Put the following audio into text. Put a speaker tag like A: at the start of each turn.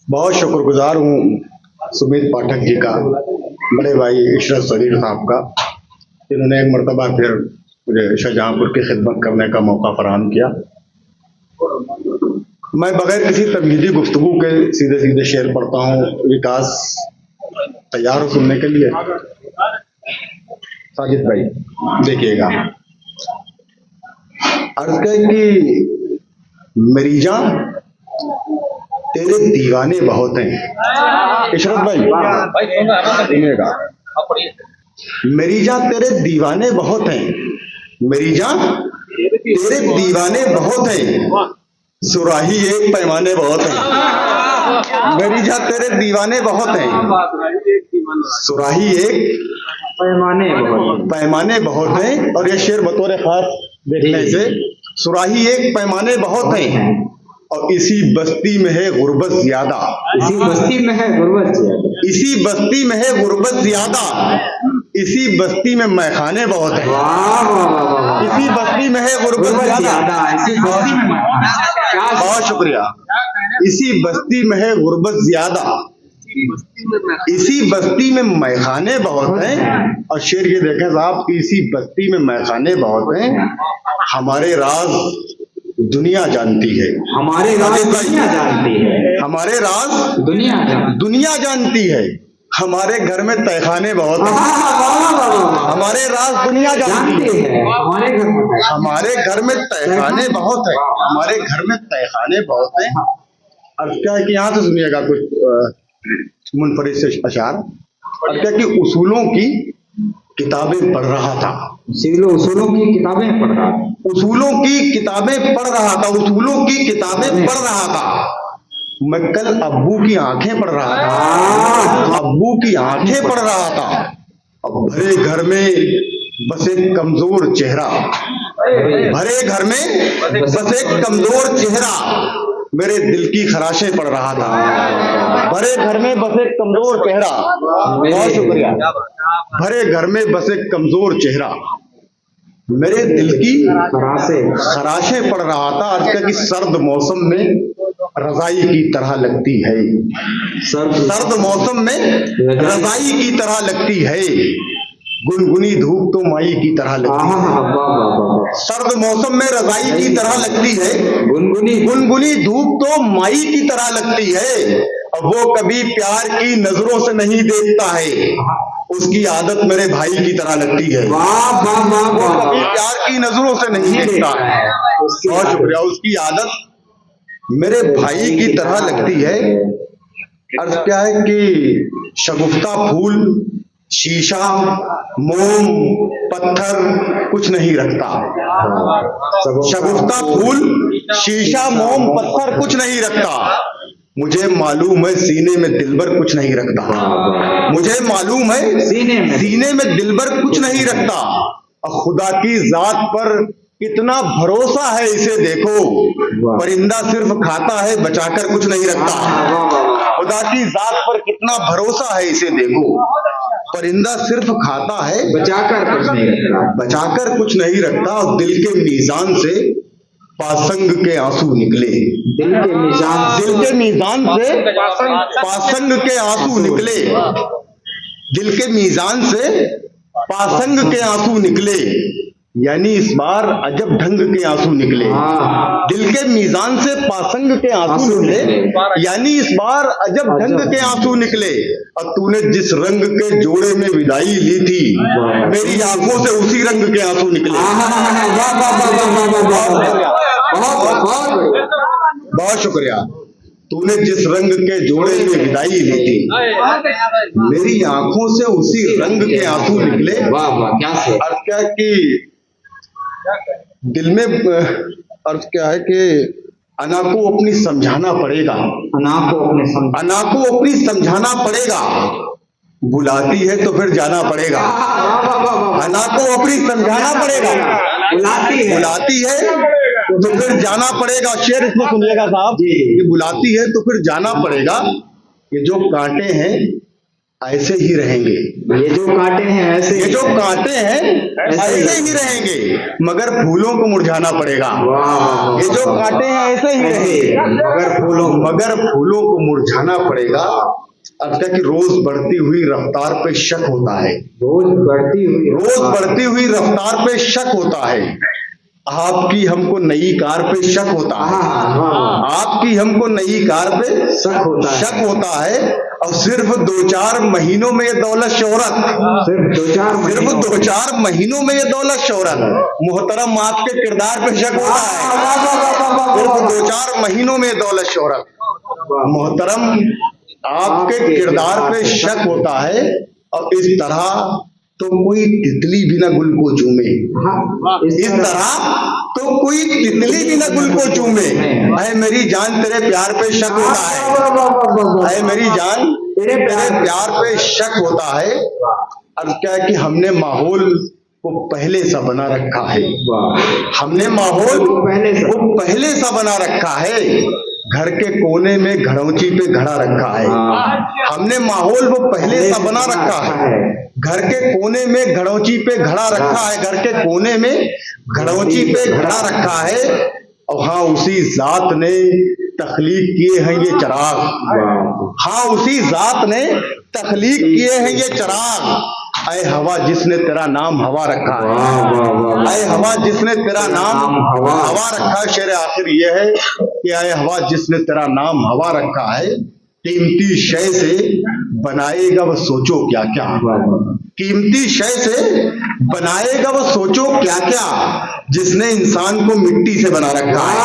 A: बहुत शुक्रगुजार हूँ सुमित पाठक जी का, बड़े भाई इशरत सदीर साहब का, जिन्होंने एक मरतबा फिर मुझे शाहजहांपुर की खिदमत करने का मौका फराहम किया। मैं बगैर किसी तमहीदी गुफ्तगू के सीधे सीधे शेर पढ़ता हूँ। विकास तैयार हो सुनने के लिए? साजिद भाई देखिएगा। अर्ज है कि मरीजा तेरे दीवाने बहुत हैं। इशरत भाई सुनिएगा। मरीजा तेरे दीवाने बहुत हैं, मरीजा तेरे दीवाने बहुत हैं, सुराही एक पैमाने बहुत हैं। मरीजा तेरे दीवाने बहुत हैं, सुराही एक पैमाने बहुत हैं। और ये शेर बतौर खास देखने से, सुराही एक पैमाने बहुत हैं और इसी बस्ती में है गुर्बत ज्यादा,
B: इसी बस्ती में है गुर्बत ज्यादा,
A: इसी बस्ती में है गुर्बत ज्यादा, इसी बस्ती में मैखाने बहुत हैं। इसी बस्ती में है गुर्बत ज्यादा, इसी बस्ती में, बहुत शुक्रिया। इसी बस्ती में है गुर्बत ज्यादा, इसी बस्ती में मैखाने बहुत हैं। और शेर ये देखें साहब कि इसी बस्ती में मैखाने बहुत हैं, हमारे राज दुनिया जानती है,
B: हमारे राज दुनिया जानती है,
A: हमारे राज
B: दुनिया
A: जानती है। हमारे घर में तहखाने बहुत हैं, हमारे राज दुनिया जानती है, हमारे घर में तहखाने बहुत हैं, हमारे घर में तहखाने बहुत हैं। और क्या है कि यहाँ से सुनिएगा कुछ मुनफरिद से अशार। और क्या कि उसूलों की किताबें पढ़ रहा था,
B: उसूलों की किताबें पढ़ रहा था,
A: उसूलों की किताबें पढ़ रहा था, उसूलों की किताबें पढ़ रहा था। मैं कल अब्बू की आंखें पढ़ रहा था, अब्बू की आंखें पढ़ रहा था। अब भरे घर में बस एक कमजोर चेहरा, भरे घर में बस एक कमजोर चेहरा मेरे दिल की खराशें पढ़ रहा था। भरे घर में बस एक कमजोर चेहरा, बहुत शुक्रिया। भरे घर में बस एक कमजोर चेहरा मेरे दिल की खराशें पढ़ रहा था। आज कि सर्द मौसम में रजाई की तरह लगती है, सर्द मौसम में रजाई की तरह लगती है, गुनगुनी धूप तो माई की तरह लगती है। सर्द मौसम में रजाई की तरह लगती है, गुनगुनी धूप तो माई की तरह लगती है। अब वो कभी प्यार की नजरों से नहीं देखता है, उसकी आदत मेरे भाई की तरह लगती है। वो कभी प्यार की नजरों से नहीं देखता है, बहुत शुक्रिया, उसकी आदत मेरे भाई की तरह लगती है। अर्ज क्या है कि शगुफ्ता फूल, शीशा, मोम, पत्थर कुछ नहीं रखता। शगुफ्ता फूल, शीशा, मोम, पत्थर कुछ नहीं रखता। मुझे मालूम है सीने में दिलबर कुछ नहीं रखता, मुझे मालूम है सीने में दिलबर कुछ नहीं रखता। और खुदा की जात पर कितना भरोसा है इसे देखो, परिंदा सिर्फ खाता है बचाकर कुछ नहीं रखता। खुदा की जात पर कितना भरोसा है इसे देखो, परिंदा सिर्फ खाता है बचाकर कुछ नहीं रखता। और दिल के मीजान से पासंग के आंसू निकले, दिल के मीजान से पासंग के आंसू निकले, दिल के मीजान से पासंग के आंसू निकले। यानी इस बार अजब ढंग के आंसू निकले, दिल के मीजान से पासंग के आंसू निकले, यानी इस बार अजब ढंग के आंसू निकले। और तूने जिस रंग के जोड़े में विदाई ली थी, मेरी आंखों से उसी रंग के आंसू निकले। बहुत शुक्रिया। तूने जिस रंग के जोड़े में विदाई ली थी, मेरी आंखों से उसी रंग के आंसू निकले। अर्थ क्या कि दिल में अर्थ क्या है कि अना को अपनी समझाना पड़ेगा, अना को अपनी समझाना पड़ेगा। बुलाती है तो फिर जाना पड़ेगा, अना को अपनी समझाना पड़ेगा। बुलाती है तो फिर जाना पड़ेगा। शेर इसमें सुनिएगा साहब, ये बुलाती है तो फिर जाना पड़ेगा। ये जो कांटे हैं ऐसे ही रहेंगे,
B: ये जो कांटे हैं ऐसे,
A: ये जो कांटे हैं ऐसे ही रहेंगे, मगर फूलों को मुरझाना पड़ेगा।
B: वाह,
A: ये जो कांटे हैं ऐसे ही रहेंगे, मगर फूलों को मुरझाना पड़ेगा। अब क्या कि रोज बढ़ती हुई रफ्तार पे शक होता है,
B: रोज बढ़ती हुई
A: रफ्तार पे शक होता है। आपकी हमको नई कार पे शक होता है, आपकी हमको नई कार पे शक होता है। और सिर्फ 2-4 महीनों में ये दौलत शोहरत,
B: सिर्फ
A: 2-4 महीनों में ये दौलत शोहरत। मोहतरम आपके किरदार पे शक होता है, सिर्फ 2-4 महीनों में दौलत शोहरत। मोहतरम आपके किरदार पे शक होता है। और इस तरह तो कोई तितली भी ना गुल को चूमे, इस तरह तो कोई तितली भी ना गुल को चूमे। अरे मेरी जान तेरे प्यार पे शक होता है, अरे मेरी जान तेरे प्यार पे शक होता है। अब क्या है कि हमने माहौल को पहले सा बना रखा है, हमने माहौल को पहले सा बना रखा है। घर के कोने में घड़ौची पे घड़ा रखा है, हमने माहौल वो पहले सा बना रखा है। घर के कोने में घड़ौची पे घड़ा रखा है, घर के कोने में घड़ौची पे घड़ा रखा है। और हाँ, उसी जात ने तख्लीक किए हैं ये चिराग, हाँ उसी जात ने तख्लीक किए हैं ये चिराग। ऐ हवा जिसने तेरा नाम हवा रखा है, ऐ हवा जिसने तेरा नाम हवा रखा है। शेर आखिर ये है कि ऐ हवा जिसने तेरा नाम हवा रखा है। कीमती शय से बनाएगा वो सोचो क्या क्या, कीमती शय से बनाएगा वो सोचो क्या क्या, जिसने इंसान को मिट्टी से बना रखा है।